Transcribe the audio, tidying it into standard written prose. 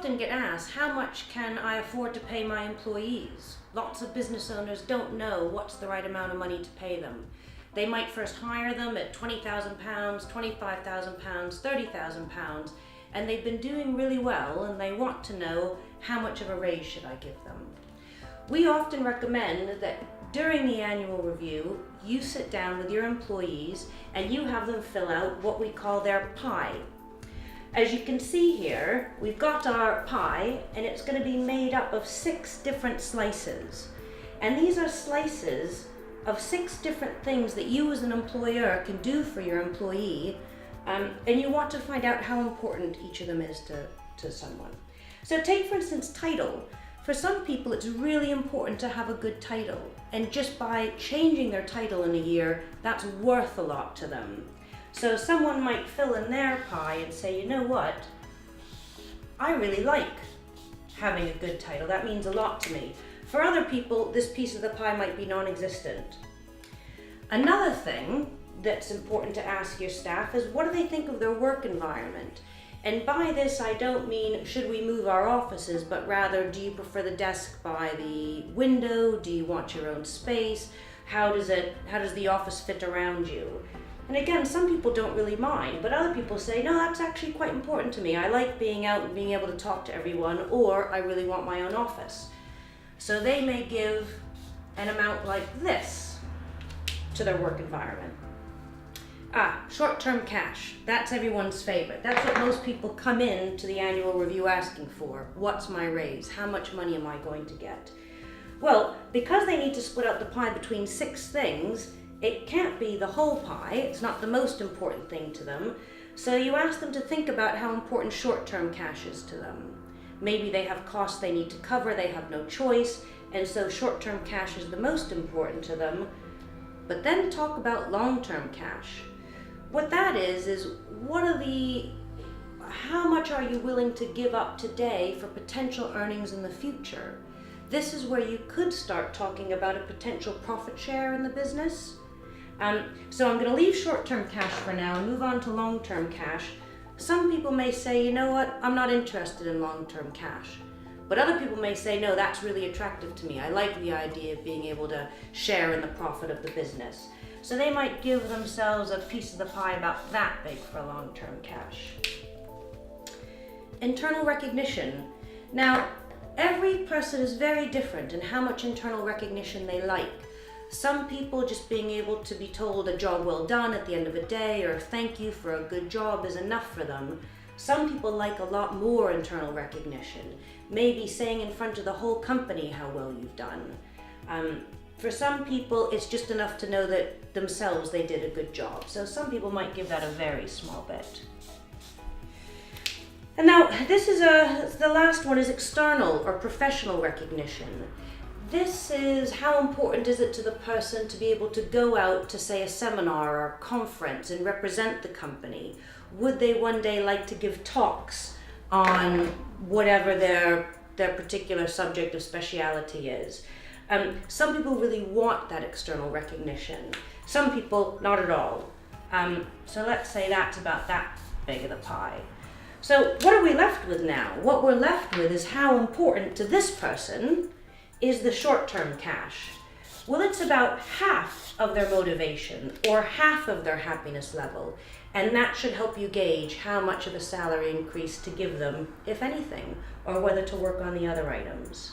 often get asked, how much can I afford to pay my employees? Lots of business owners don't know what's the right amount of money to pay them. They might first hire them at £20,000, £25,000, £30,000, and they've been doing really well and they want to know, how much of a raise should I give them? We often recommend that during the annual review, you sit down with your employees and you have them fill out what we call their pie. As you can see here, we've got our pie and it's going to be made up of 6 different slices. And these are slices of 6 different things that you as an employer can do for your employee, and you want to find out how important each of them is to someone. So take, for instance, title. For some people, it's really important to have a good title, and just by changing their title in a year, that's worth a lot to them. So someone might fill in their pie and say, you know what, I really like having a good title. That means a lot to me. For other people, this piece of the pie might be non-existent. Another thing that's important to ask your staff is, what do they think of their work environment? And by this, I don't mean, should we move our offices, but rather, do you prefer the desk by the window? Do you want your own space? How does the office fit around you? And again, some people don't really mind, but other people say, no, that's actually quite important to me. I like being out and being able to talk to everyone, or I really want my own office. So they may give an amount like this to their work environment. Short-term cash. That's everyone's favorite. That's what most people come in to the annual review asking for. What's my raise? How much money am I going to get? Well, because they need to split out the pie between 6 things, it can't be the whole pie. It's not the most important thing to them. So you ask them to think about how important short-term cash is to them. Maybe they have costs they need to cover, they have no choice, and so short-term cash is the most important to them. But then talk about long-term cash. What that is how much are you willing to give up today for potential earnings in the future? This is where you could start talking about a potential profit share in the business. So I'm going to leave short-term cash for now and move on to long-term cash. Some people may say, you know what, I'm not interested in long-term cash. But other people may say, no, that's really attractive to me. I like the idea of being able to share in the profit of the business. So they might give themselves a piece of the pie about that big for long-term cash. Internal recognition. Now, every person is very different in how much internal recognition they like. Some people, just being able to be told a job well done at the end of a day or thank you for a good job is enough for them. Some people like a lot more internal recognition, maybe saying in front of the whole company how well you've done. For some people, it's just enough to know that themselves they did a good job. So some people might give that a very small bit. And now this is the last one is external or professional recognition. This is how important is it to the person to be able to go out to, say, a seminar or a conference and represent the company? Would they one day like to give talks on whatever their particular subject of speciality is? Some people really want that external recognition. Some people, not at all. So let's say that's about that big of the pie. So what are we left with now? What we're left with is how important to this person is the short-term cash. Well, it's about half of their motivation or half of their happiness level, and that should help you gauge how much of a salary increase to give them, if anything, or whether to work on the other items.